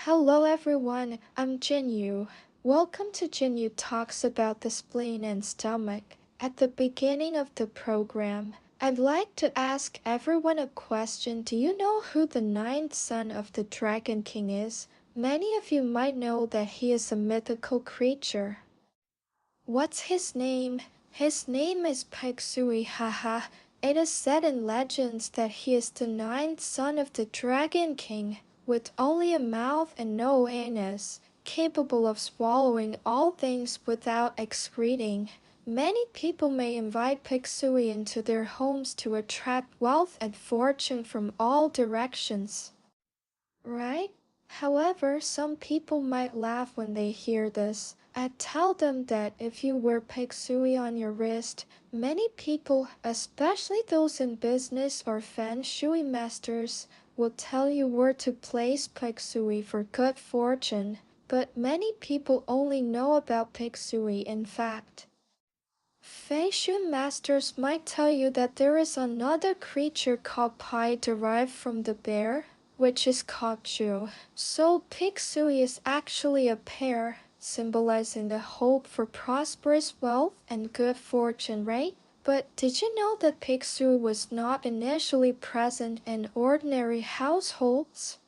Hello everyone, I'm Jinyu. Welcome to Jinyu Talks about the spleen and stomach. At the beginning of the program, I'd like to ask everyone a question. Do you know who the ninth son of the Dragon King is? Many of you might know that he is a mythical creature. What's his name? His name is Paksui, haha. It is said in legends that he is the ninth son of the Dragon King, with only a mouth and no anus, capable of swallowing all things without excreting. Many people may invite Paksui into their homes to attract wealth and fortune from all directions. Right? However, some people might laugh when they hear this. I tell them that if you wear Paksui on your wrist, many people, especially those in business or Feng Shui masters, will tell you where to place Paksui for good fortune. But many people only know about Paksui in fact. Feng Shui masters might tell you that there is another creature called Pai derived from the bear, which is called Ju. So Piksui is actually a pear, symbolizing the hope for prosperous wealth and good fortune, right? But did you know that Piksui was not initially present in ordinary households?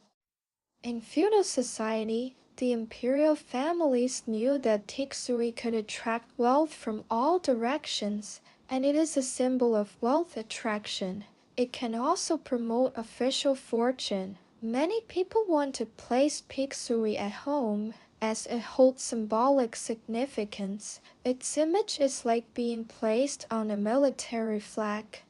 In feudal society, the imperial families knew that Piksui could attract wealth from all directions, and it is a symbol of wealth attraction. It can also promote official fortune. Many people want to place Piksui at home, as it holds symbolic significance. Its image is like being placed on a military flag,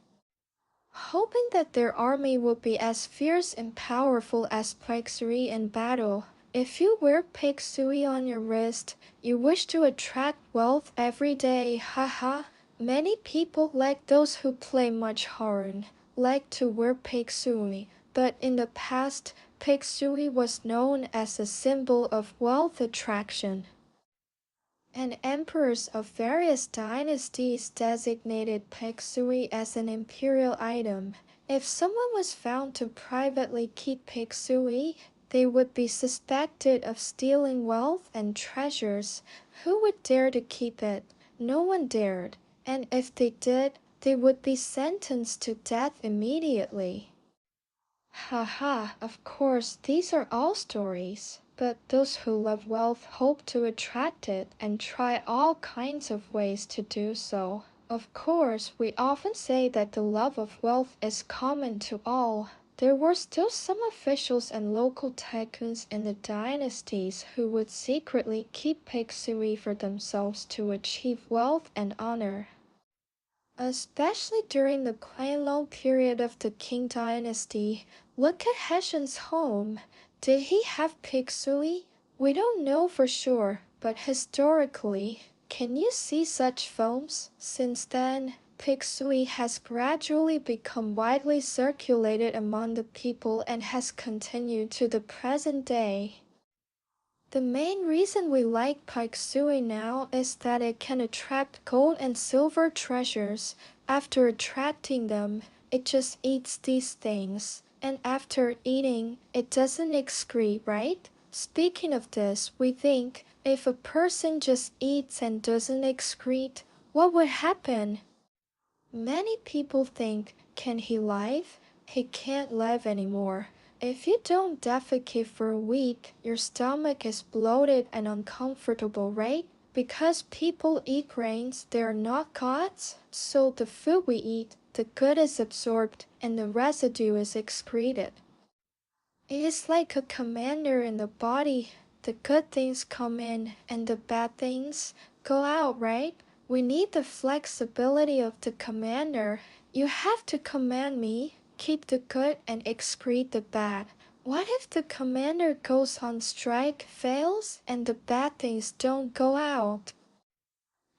hoping that their army will be as fierce and powerful as Paksui in battle. If you wear Paksui on your wrist, you wish to attract wealth every day, haha. Many people, like those who play much horn, like to wear Paksui, but in the past, Paksui was known as a symbol of wealth attraction. And emperors of various dynasties designated Paksui as an imperial item. If someone was found to privately keep Paksui, they would be suspected of stealing wealth and treasures. Who would dare to keep it? No one dared, and if they did, they would be sentenced to death immediately. Haha, of course, these are all stories. But those who love wealth hope to attract it and try all kinds of ways to do so. Of course, we often say that the love of wealth is common to all. There were still some officials and local tycoons in the dynasties who would secretly keep Paksui for themselves to achieve wealth and honor. Especially during the Qianlong period of the Qing dynasty. Look at Hessian's home. Did he have Piksui? We don't know for sure, but historically, can you see such films? Since then, Piksui has gradually become widely circulated among the people and has continued to the present day. The main reason we like Paksui now is that it can attract gold and silver treasures. After attracting them, it just eats these things. And after eating, it doesn't excrete, right? Speaking of this, we think if a person just eats and doesn't excrete, what would happen? Many people think, can he live? He can't live anymore. If you don't defecate for a week, your stomach is bloated and uncomfortable, right? Because people eat grains, they are not gods. So the food we eat, the good is absorbed and the residue is excreted. It is like a commander in the body. The good things come in and the bad things go out, right? We need the flexibility of the commander. You have to command me, keep the good and excrete the bad. What if the commander goes on strike, fails, and the bad things don't go out?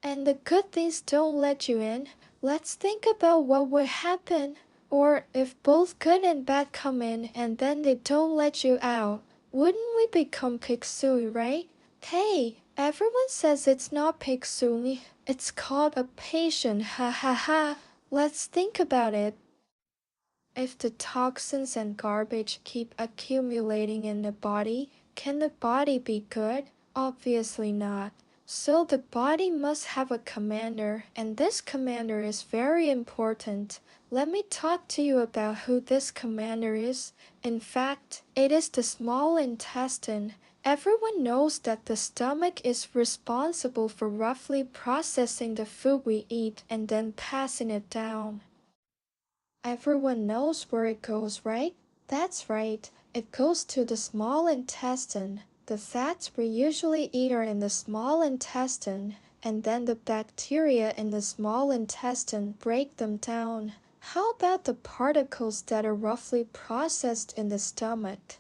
And the good things don't let you in? Let's think about what would happen. Or if both good and bad come in and then they don't let you out, wouldn't we become Piksui, right? Hey, everyone says it's not Piksui. It's called a patient, ha ha ha. Let's think about it. If the toxins and garbage keep accumulating in the body, Can the body be good? Obviously not. So the body must have a commander, and this commander is very important. Let me talk to you about who this commander is. In fact, it is the small intestine. Everyone knows that the stomach is responsible for roughly processing the food we eat and then passing it down. Everyone knows where it goes, right? That's right. It goes to the small intestine. The fats we usually eat are in the small intestine, and then the bacteria in the small intestine break them down. How about the particles that are roughly processed in the stomach?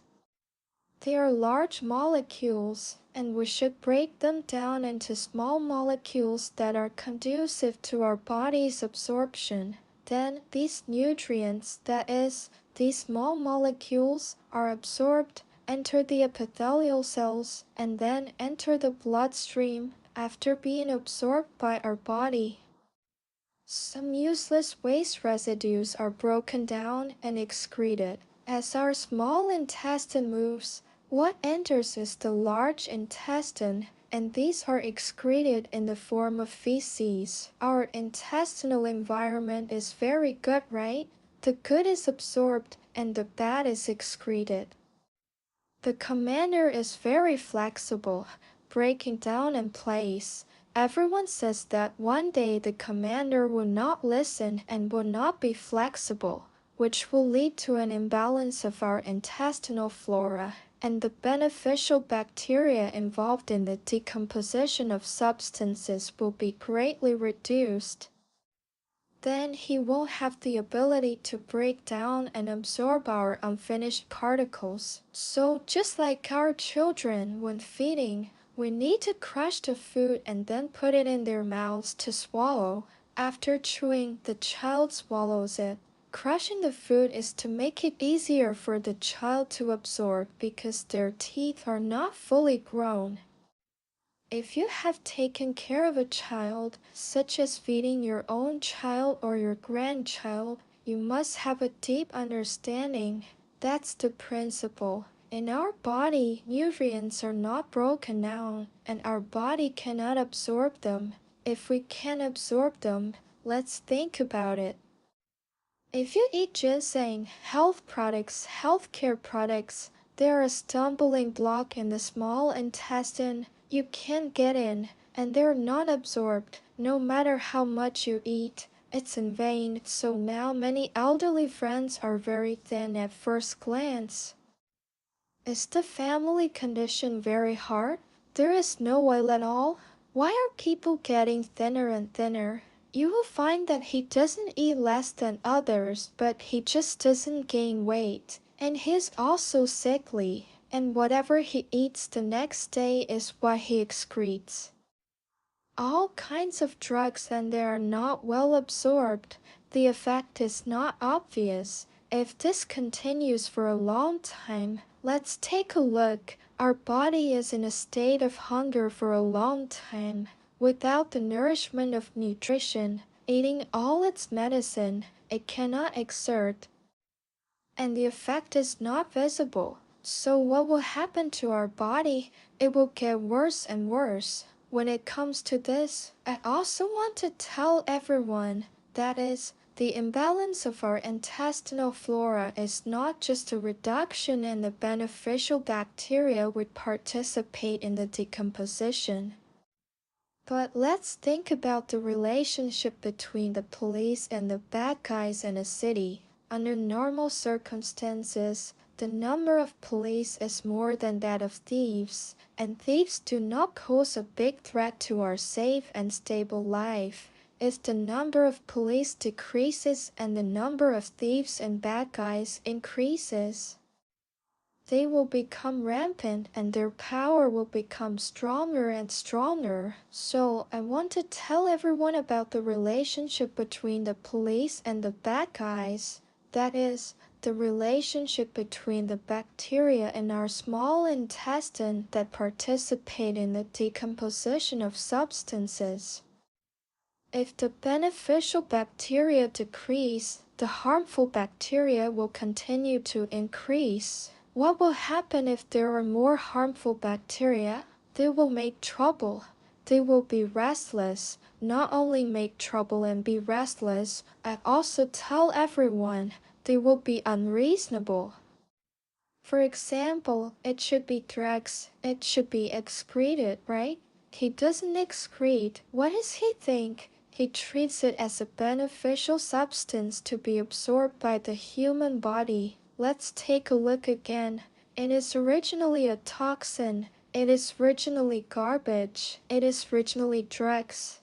They are large molecules, and we should break them down into small molecules that are conducive to our body's absorption. Then these nutrients, that is, these small molecules, are absorbed, enter the epithelial cells, and then enter the bloodstream after being absorbed by our body. Some useless waste residues are broken down and excreted. As our small intestine moves, what enters is the large intestine, and these are excreted in the form of feces. Our intestinal environment is very good, right? The good is absorbed and the bad is excreted. The commander is very flexible, breaking down in place. Everyone says that one day the commander will not listen and will not be flexible, which will lead to an imbalance of our intestinal flora, and the beneficial bacteria involved in the decomposition of substances will be greatly reduced. Then he won't have the ability to break down and absorb our unfinished particles. So just like our children when feeding, we need to crush the food and then put it in their mouths to swallow. After chewing, the child swallows it. Crushing the food is to make it easier for the child to absorb because their teeth are not fully grown. If you have taken care of a child, such as feeding your own child or your grandchild, you must have a deep understanding. That's the principle. In our body, nutrients are not broken down, and our body cannot absorb them. If we can absorb them, let's think about it. If you eat ginseng, health products, healthcare products, they're a stumbling block in the small intestine. You can't get in, and they're not absorbed, no matter how much you eat. It's in vain, so now many elderly friends are very thin at first glance. Is the family condition very hard? There is no oil at all? Why are people getting thinner and thinner? You will find that he doesn't eat less than others, but he just doesn't gain weight. And he's also sickly, and whatever he eats the next day is what he excretes. All kinds of drugs and they are not well absorbed. The effect is not obvious. If this continues for a long time, let's take a look. Our body is in a state of hunger for a long time. Without the nourishment of nutrition, eating all its medicine, it cannot exert, and the effect is not visible. So what will happen to our body? It will get worse and worse. When it comes to this, I also want to tell everyone, that is, the imbalance of our intestinal flora is not just a reduction in the beneficial bacteria which participate in the decomposition. But let's think about the relationship between the police and the bad guys in a city. Under normal circumstances, the number of police is more than that of thieves, and thieves do not pose a big threat to our safe and stable life. If the number of police decreases and the number of thieves and bad guys increases, they will become rampant and their power will become stronger and stronger. So I want to tell everyone about the relationship between the police and the bad guys. That is, the relationship between the bacteria in our small intestine that participate in the decomposition of substances. If the beneficial bacteria decrease, the harmful bacteria will continue to increase. What will happen if there are more harmful bacteria? They will make trouble. They will be restless. Not only make trouble and be restless, I also tell everyone they will be unreasonable. For example, it should be drugs. It should be excreted, right? He doesn't excrete. What does he think? He treats it as a beneficial substance to be absorbed by the human body. Let's take a look again. It is originally a toxin. It is originally garbage. It is originally drugs.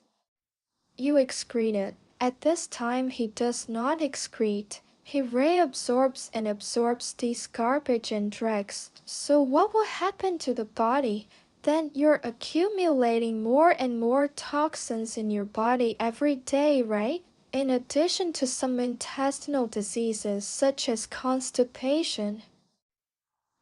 You excrete it. At this time he does not excrete. He reabsorbs and absorbs these garbage and dregs. So what will happen to the body? Then you're accumulating more and more toxins in your body every day, right? In addition to some intestinal diseases such as constipation,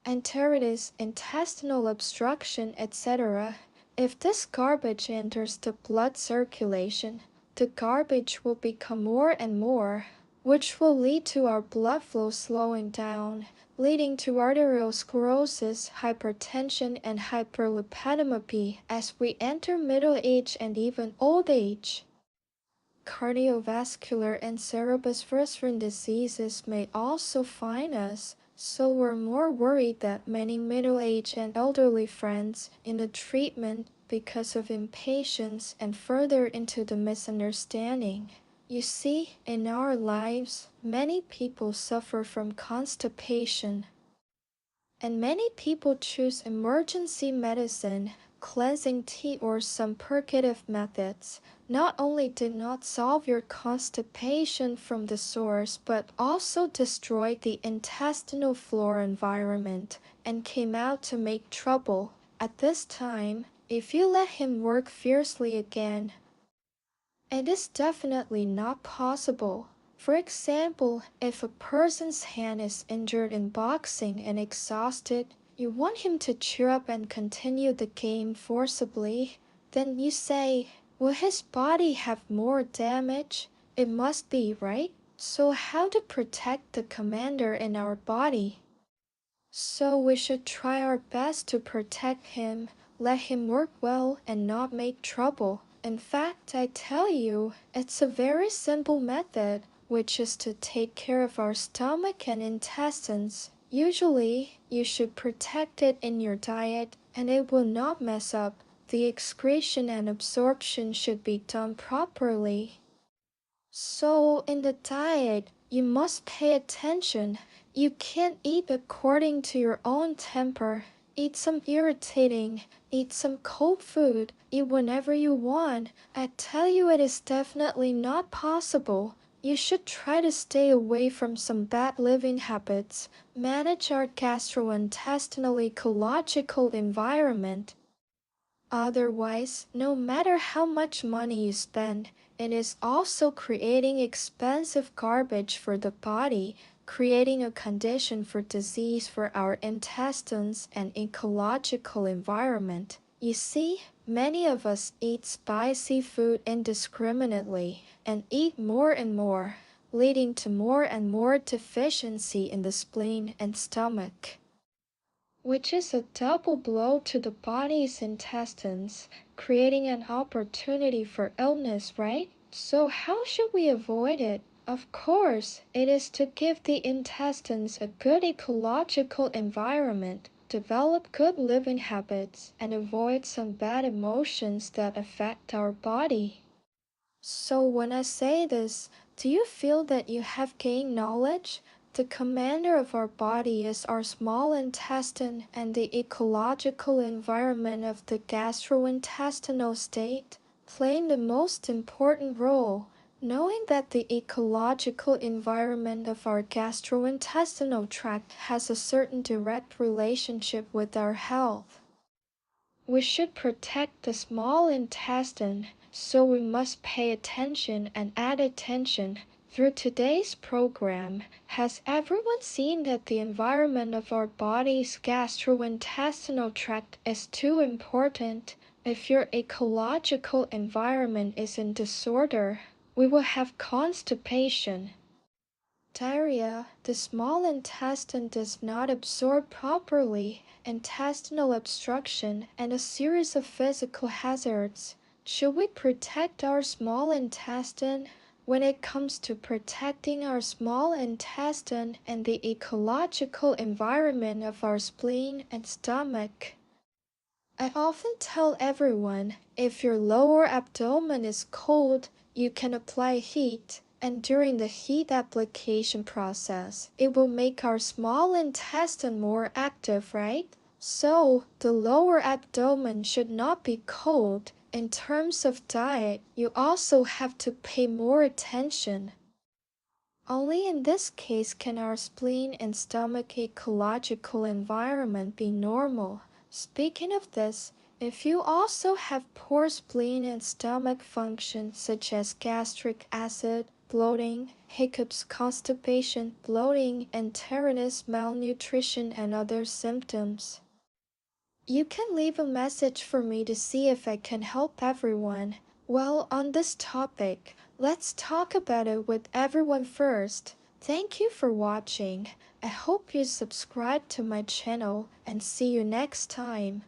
enteritis, intestinal obstruction, etc. If this garbage enters the blood circulation, the garbage will become more and more, which will lead to our blood flow slowing down, leading to arteriosclerosis, hypertension, and hyperlipidemia as we enter middle age and even old age. Cardiovascular and cerebrovascular diseases may also find us, so we're more worried that many middle-aged and elderly friends in the treatment because of impatience and further into the misunderstanding. You see, in our lives, many people suffer from constipation, and many people choose emergency medicine, cleansing tea or some purgative methods. Not only did not solve your constipation from the source, but also destroyed the intestinal flora environment and came out to make trouble. At this time, if you let him work fiercely again, it is definitely not possible. For example, if a person's hand is injured in boxing and exhausted, you want him to cheer up and continue the game forcibly, then you say, will his body have more damage? It must be, right? So how to protect the commander in our body? So we should try our best to protect him, let him work well and not make trouble. In fact, I tell you, it's a very simple method, which is to take care of our stomach and intestines. Usually, you should protect it in your diet and it will not mess up. The excretion and absorption should be done properly. So, in the diet, you must pay attention. You can't eat according to your own temper. Eat some irritating, eat some cold food, eat whenever you want. I tell you, it is definitely not possible. You should try to stay away from some bad living habits. Manage our gastrointestinal ecological environment. Otherwise, no matter how much money you spend, it is also creating expensive garbage for the body, creating a condition for disease for our intestines and ecological environment. You see, many of us eat spicy food indiscriminately and eat more and more, leading to more and more deficiency in the spleen and stomach, which is a double blow to the body's intestines, creating an opportunity for illness, right? So how should we avoid it? Of course, it is to give the intestines a good ecological environment, develop good living habits, and avoid some bad emotions that affect our body. So when I say this, do you feel that you have gained knowledge? The commander of our body is our small intestine and the ecological environment of the gastrointestinal state, playing the most important role. Knowing that the ecological environment of our gastrointestinal tract has a certain direct relationship with our health. We should protect the small intestine, so we must pay attention and add attention. Through today's program, has everyone seen that the environment of our body's gastrointestinal tract is too important? If your ecological environment is in disorder, we will have constipation. Diarrhea. The small intestine does not absorb properly, intestinal obstruction, and a series of physical hazards. Should we protect our small intestine? When it comes to protecting our small intestine and the ecological environment of our spleen and stomach, I often tell everyone if your lower abdomen is cold, you can apply heat, and during the heat application process, it will make our small intestine more active, right? So, the lower abdomen should not be cold. In terms of diet, you also have to pay more attention. Only in this case can our spleen and stomach ecological environment be normal. Speaking of this, if you also have poor spleen and stomach function such as gastric acid, bloating, hiccups, constipation, bloating, enteritis, malnutrition, and other symptoms, you can leave a message for me to see if I can help everyone. Well, on this topic, let's talk about it with everyone first. Thank you for watching. I hope you subscribe to my channel and see you next time.